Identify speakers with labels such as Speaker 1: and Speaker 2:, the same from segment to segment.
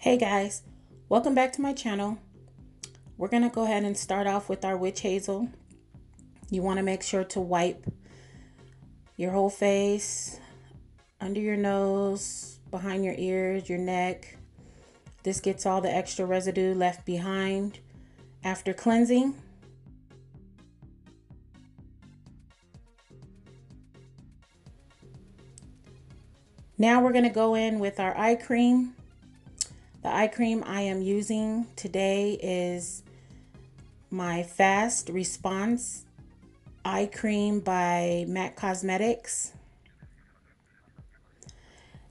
Speaker 1: Hey guys, welcome back to my channel. We're going to go ahead and start off with our witch hazel. You want to make sure to wipe your whole face, under your nose, behind your ears, your neck. This gets all the extra residue left behind after cleansing. Now we're going to go in with our eye cream. The eye cream I am using today is my Fast Response Eye Cream by MAC Cosmetics.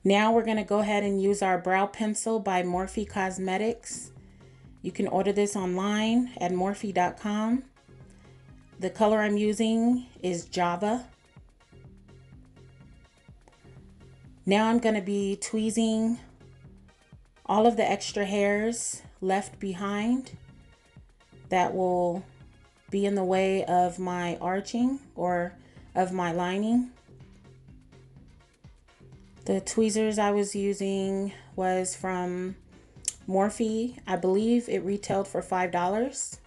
Speaker 1: Now we're going to go ahead and use our brow pencil by Morphe Cosmetics. You can order this online at morphe.com. The color I'm using is Java. Now I'm going to be tweezing all of the extra hairs left behind that will be in the way of my arching or of my lining. The tweezers I was using was from Morphe. I believe it retailed for $5.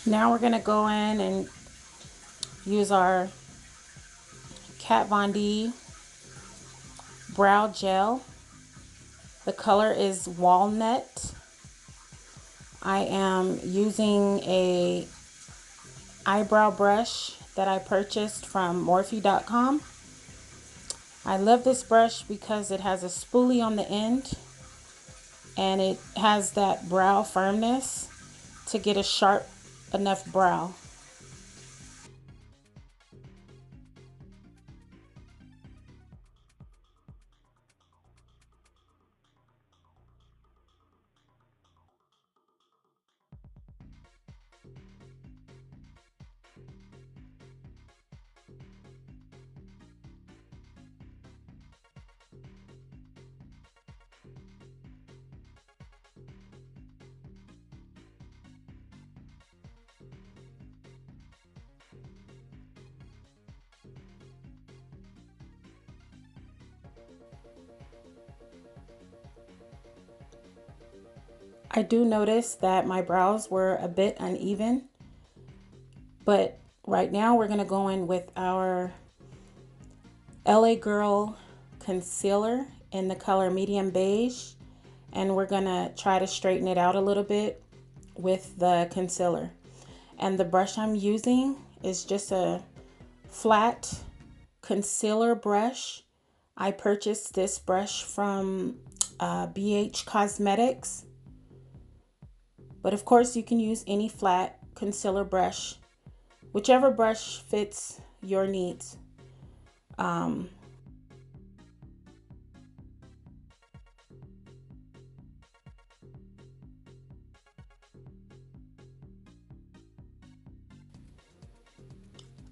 Speaker 1: Now we're going to go in and use our Kat Von D brow gel. The color is Walnut. I am using a eyebrow brush that I purchased from morphe.com. I love this brush because it has a spoolie on the end and it has that brow firmness to get a sharp enough brow. I do notice that my brows were a bit uneven, but right now we're going to go in with our LA Girl concealer in the color medium beige, and we're going to try to straighten it out a little bit with the concealer. And the brush I'm using is just a flat concealer brush. I purchased this brush from BH Cosmetics. But of course you can use any flat concealer brush, whichever brush fits your needs.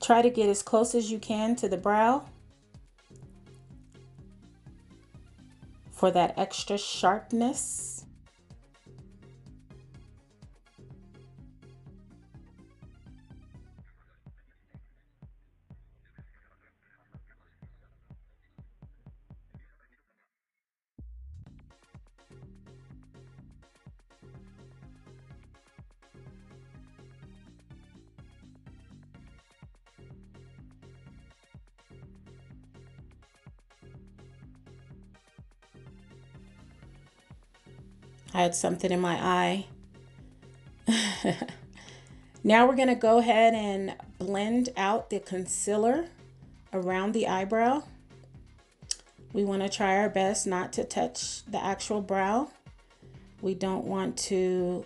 Speaker 1: Try to get as close as you can to the brow for that extra sharpness. I had something in my eye. Now we're going to go ahead and blend out the concealer around the eyebrow. We want to try our best not to touch the actual brow. We don't want to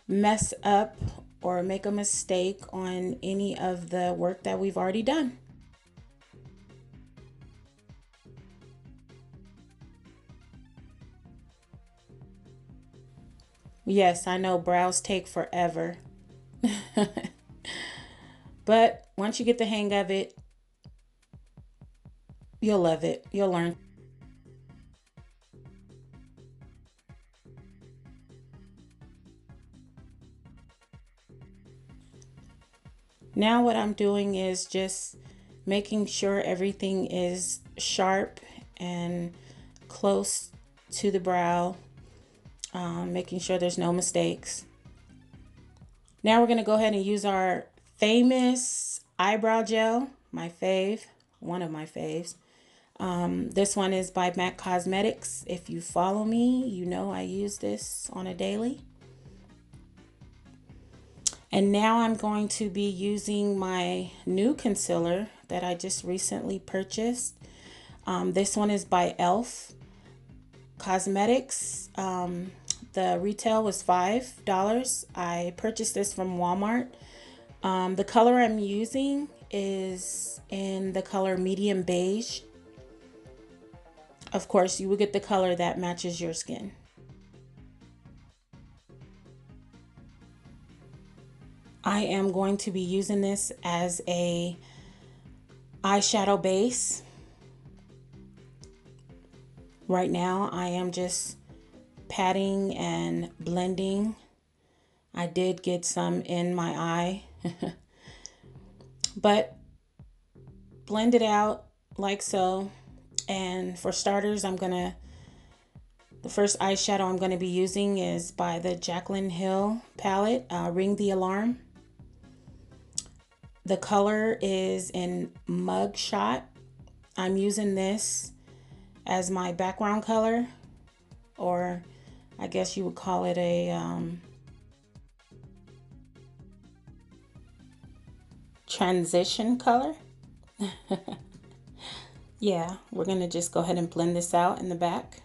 Speaker 1: mess up or make a mistake on any of the work that we've already done. Yes, I know brows take forever. But once you get the hang of it, you'll love it. You'll learn. Now what I'm doing is just making sure everything is sharp and close to the brow, making sure there's no mistakes. Now we're going to go ahead and use our famous eyebrow gel, my fave, one of my faves. This one is by MAC Cosmetics. If you follow me, you know I use this on a daily. And now I'm going to be using my new concealer that I just recently purchased. This one is by e.l.f. Cosmetics. The retail was $5. I purchased this from Walmart. The color I'm using is in the color medium beige. Of course, you will get the color that matches your skin. I am going to be using this as a eyeshadow base. Right now, I am just patting and blending. I did get some in my eye, but blend it out like so. And for starters, the first eyeshadow I'm gonna be using is by the Jaclyn Hill palette, Ring the Alarm. The color is in Mug Shot. I'm using this as my background color, or I guess you would call it a transition color. Yeah, we're going to just go ahead and blend this out in the back.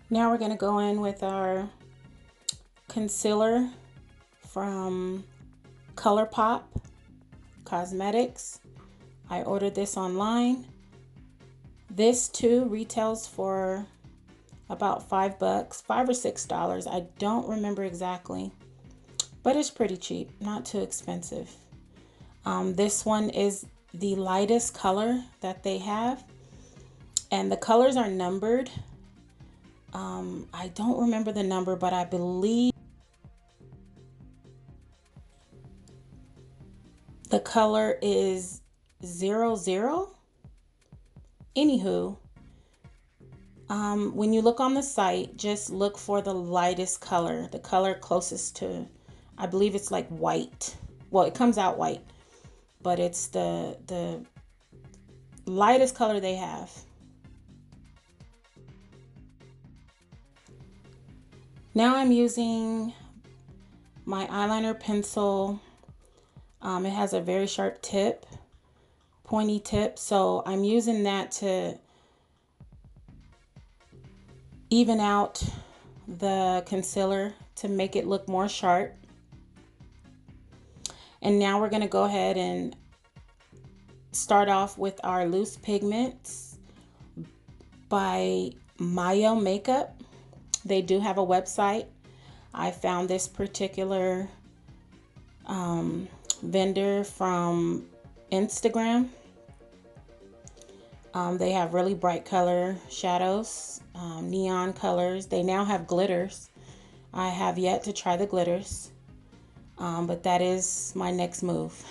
Speaker 1: Now we're going to go in with our concealer from ColourPop Cosmetics. I ordered this online. This too retails for about $5, $5 or $6. I don't remember exactly, but it's pretty cheap, not too expensive. This one is the lightest color that they have, and the colors are numbered. I don't remember the number, but I believe the color is 00. Anywho, when you look on the site, just look for the lightest color, the color closest to, I believe it's like white. Well, it comes out white, but it's the lightest color they have. Now I'm using my eyeliner pencil. It has a very sharp tip, pointy tip, so I'm using that to even out the concealer to make it look more sharp. And now we're going to go ahead and start off with our loose pigments by Myomakeup. They do have a website. I found this particular vendor from Instagram. They have really bright color shadows, neon colors. They now have glitters. I have yet to try the glitters, but that is my next move.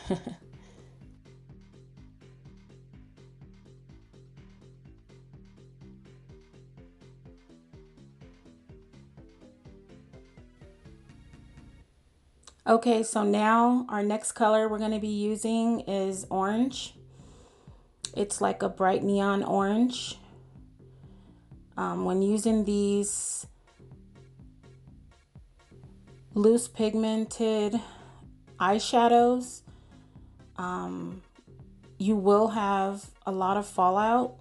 Speaker 1: Okay, so now our next color we're going to be using is orange. It's like a bright neon orange. When using these loose pigmented eyeshadows, you will have a lot of fallout,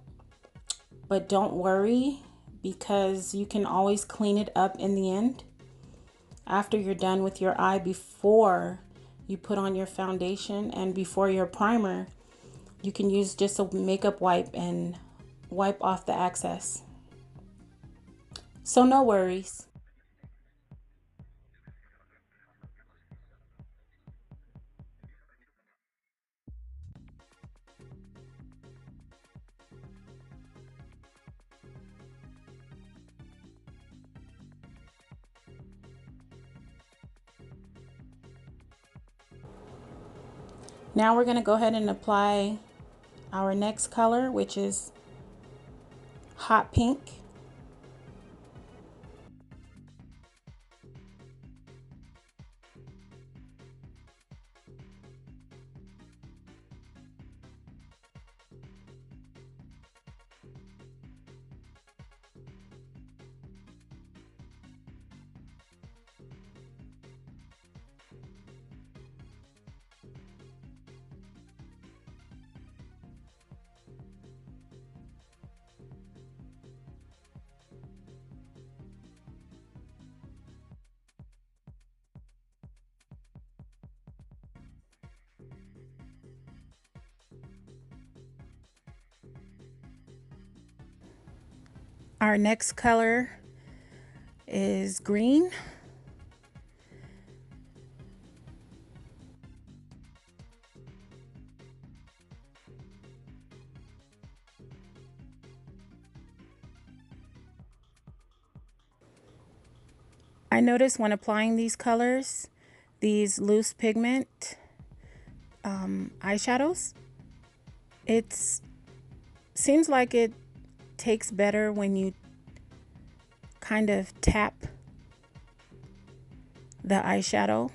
Speaker 1: but don't worry because you can always clean it up in the end. After you're done with your eye, before you put on your foundation and before your primer, you can use just a makeup wipe and wipe off the excess. So no worries. Now we're going to go ahead and apply our next color, which is hot pink. Our next color is green. I notice when applying these colors, these loose pigment eyeshadows, it seems like it takes better when you kind of tap the eyeshadow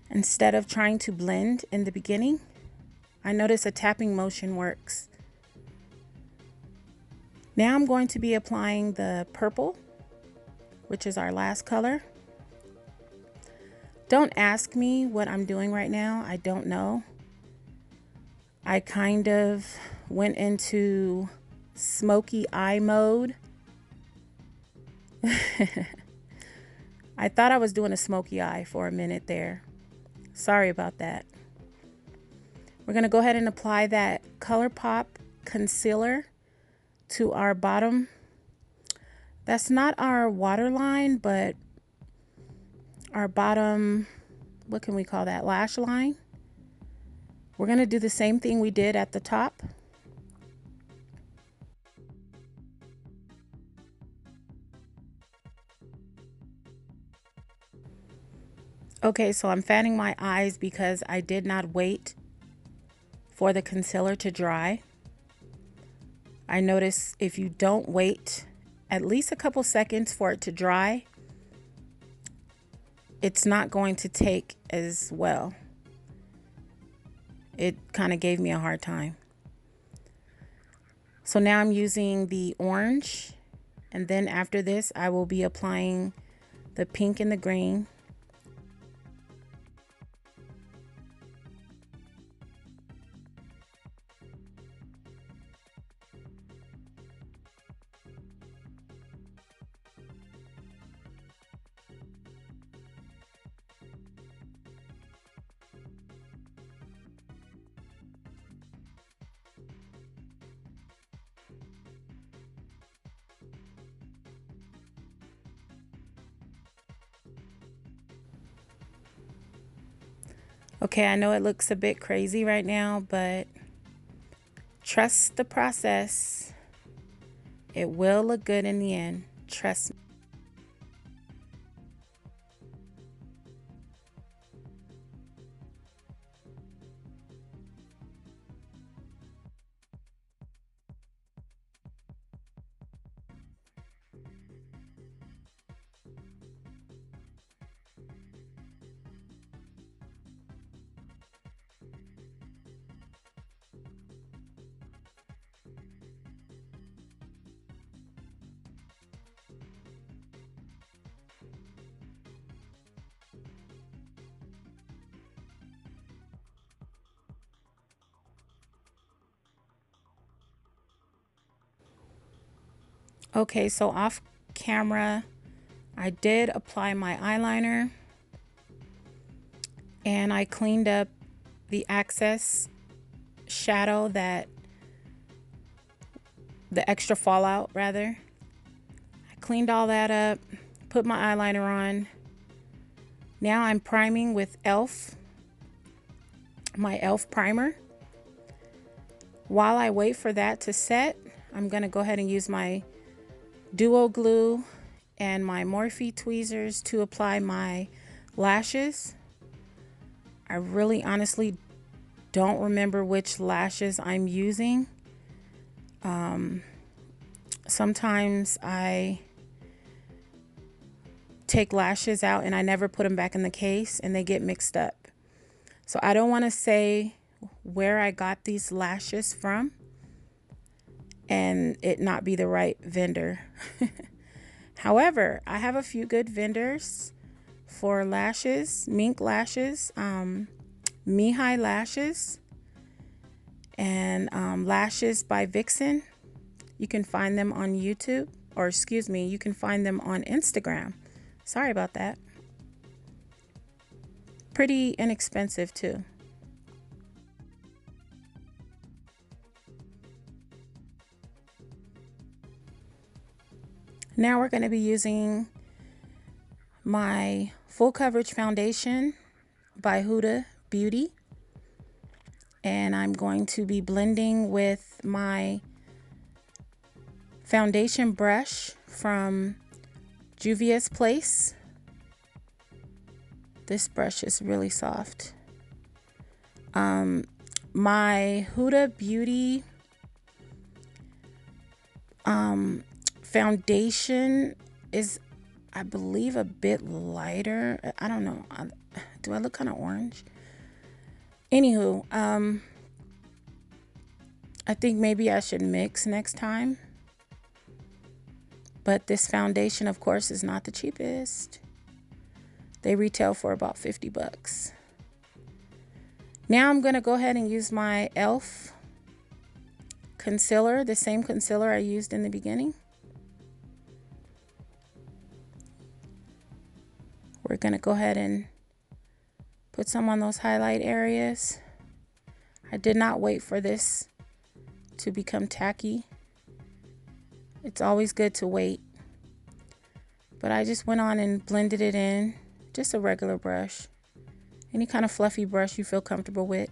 Speaker 1: instead of trying to blend in the beginning. I notice a tapping motion works. Now I'm going to be applying the purple, which is our last color. Don't ask me what I'm doing right now. I don't know. I kind of went into smoky eye mode. I thought I was doing a smoky eye for a minute there. Sorry about that. We're going to go ahead and apply that ColourPop concealer to our bottom. That's not our waterline, but our bottom, what can we call that, lash line. We're going to do the same thing we did at the top. Okay, so I'm fanning my eyes because I did not wait for the concealer to dry. I notice if you don't wait at least a couple seconds for it to dry, it's not going to take as well. It kind of gave me a hard time. So now I'm using the orange, and then after this I will be applying the pink and the green. Okay, I know it looks a bit crazy right now, but trust the process. It will look good in the end. Trust me. Okay, so off camera, I did apply my eyeliner and I cleaned up the excess shadow, that the extra fallout rather. cleaned all that up, put my eyeliner on. Now I'm priming with my e.l.f. primer. While I wait for that to set, I'm going to go ahead and use my Duo Glue and my Morphe tweezers to apply my lashes. I really honestly don't remember which lashes I'm using. Sometimes I take lashes out and I never put them back in the case and they get mixed up. So I don't want to say where I got these lashes from and it not be the right vendor. However, I have a few good vendors for lashes, mink lashes, Mihai lashes, and lashes by Vixen. You can find them on YouTube, or excuse me, you can find them on Instagram. Sorry about that. Pretty inexpensive too. Now we're going to be using my full coverage foundation by Huda Beauty. And I'm going to be blending with my foundation brush from Juvia's Place. This brush is really soft. My Huda Beauty foundation is, I believe, a bit lighter. I don't know. Do I look kind of orange? Anywho, I think maybe I should mix next time. But this foundation, of course, is not the cheapest. They retail for about 50 bucks. Now I'm going to go ahead and use my e.l.f. concealer, the same concealer I used in the beginning. We're going to go ahead and put some on those highlight areas. I did not wait for this to become tacky. It's always good to wait. But I just went on and blended it in. Just a regular brush. Any kind of fluffy brush you feel comfortable with.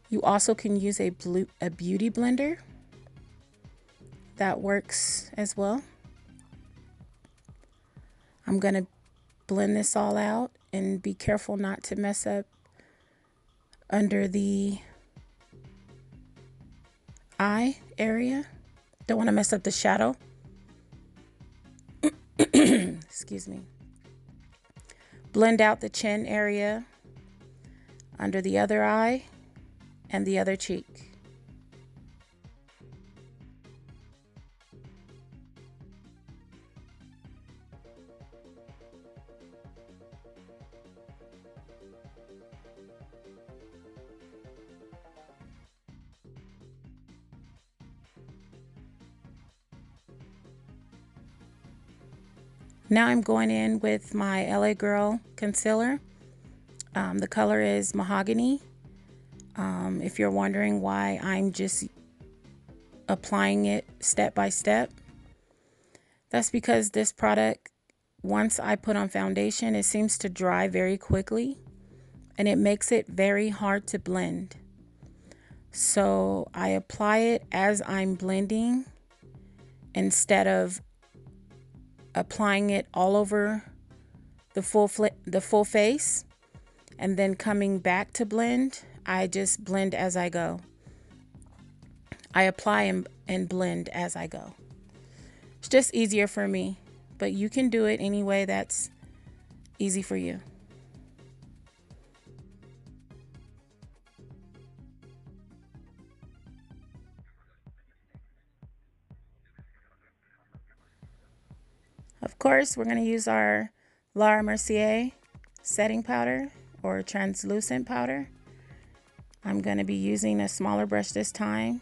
Speaker 1: You also can use a beauty blender. That works as well. I'm going to blend this all out and be careful not to mess up under the eye area. Don't want to mess up the shadow. Excuse me. Blend out the chin area under the other eye and the other cheek. Now I'm going in with my LA Girl concealer. The color is Mahogany. If you're wondering why I'm just applying it step by step, that's because this product, once I put on foundation, it seems to dry very quickly and it makes it very hard to blend. So I apply it as I'm blending instead of applying it all over the full face and then coming back to blend. I just blend as I go. I apply and blend as I go. It's just easier for me, but you can do it any way that's easy for you. Of course, we're going to use our Laura Mercier setting powder or translucent powder. I'm going to be using a smaller brush this time,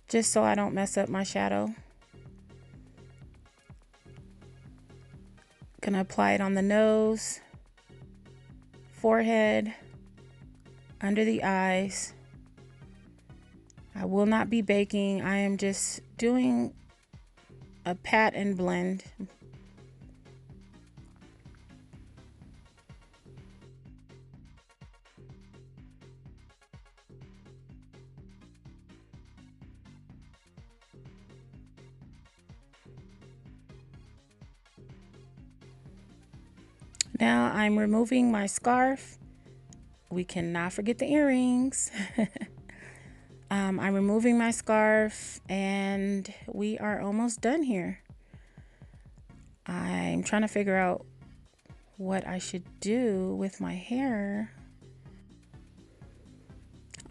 Speaker 1: just so I don't mess up my shadow. Gonna apply it on the nose, forehead, under the eyes. I will not be baking. I am just doing a pat and blend. Now I'm removing my scarf. We cannot forget the earrings. I'm removing my scarf and we are almost done here. I'm trying to figure out what I should do with my hair.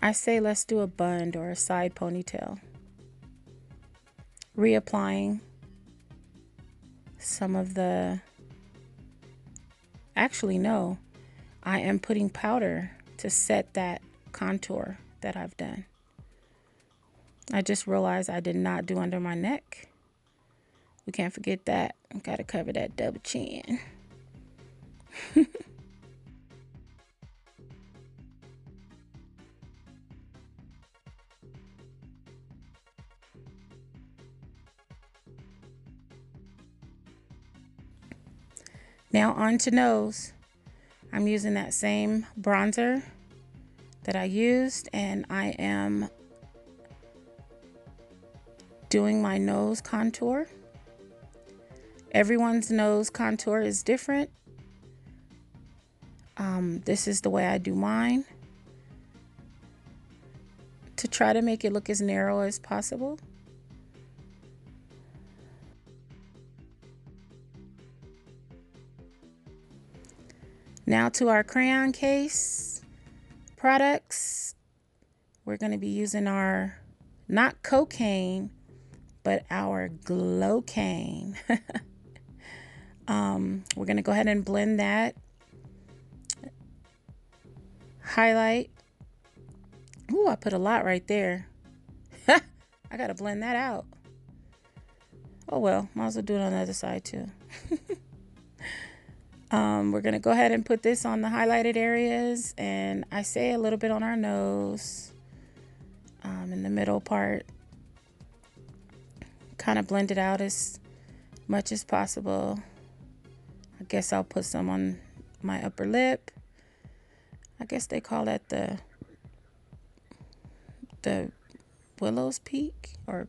Speaker 1: I say let's do a bun or a side ponytail. Reapplying some of the, actually no, I am putting powder to set that contour that I've done. I just realized I did not do under my neck. We can't forget that. I've got to cover that double chin. Now on to nose. I'm using that same bronzer that I used, and I am doing my nose contour. Everyone's nose contour is different. This is the way I do mine to try to make it look as narrow as possible. Now to our crayon case products. We're going to be using our, not cocaine, but our glow cane. We're going to go ahead and blend that. Highlight. Ooh, I put a lot right there. I got to blend that out. Oh well, might as well do it on the other side too. We're going to go ahead and put this on the highlighted areas, and I say a little bit on our nose, in the middle part. Kind of blend it out as much as possible. I guess I'll put some on my upper lip. I guess they call that the Willow's Peak or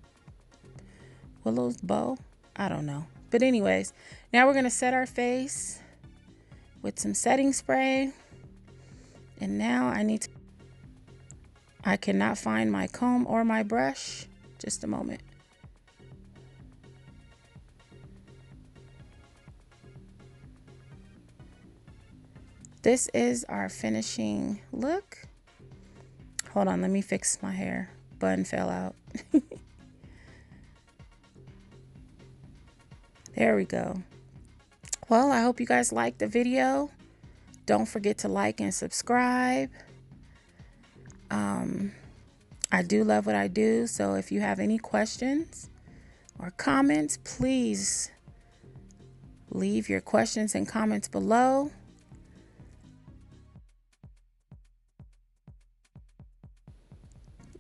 Speaker 1: Willow's Bow. I don't know. But anyways, now we're going to set our face with some setting spray. And now I cannot find my comb or my brush. Just a moment. This is our finishing look. Hold on, let me fix my hair. Bun fell out. There we go. Well, I hope you guys liked the video. Don't forget to like and subscribe. I do love what I do, so if you have any questions or comments, please leave your questions and comments below.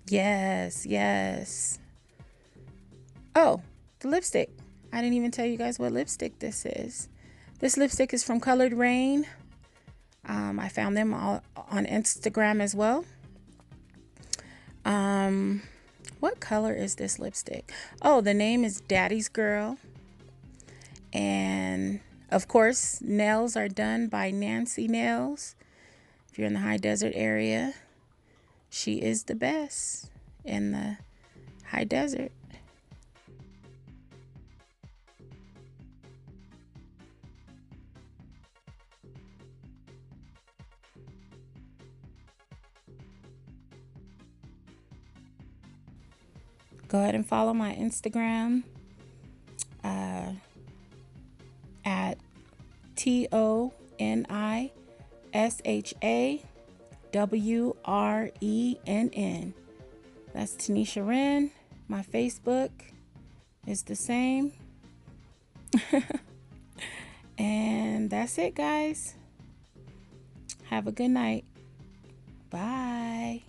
Speaker 1: Yes, yes. Oh, the lipstick. I didn't even tell you guys what lipstick this is. This lipstick is from Colored Rain. I found them all on Instagram as well. What color is this lipstick? Oh, the name is Daddy's Girl. And of course, nails are done by Nancy Nails. If you're in the high desert area, she is the best in the high desert. Go ahead and follow my Instagram at TONISHAWRENN. That's Tanisha Wren. My Facebook is the same. And that's it, guys. Have a good night. Bye.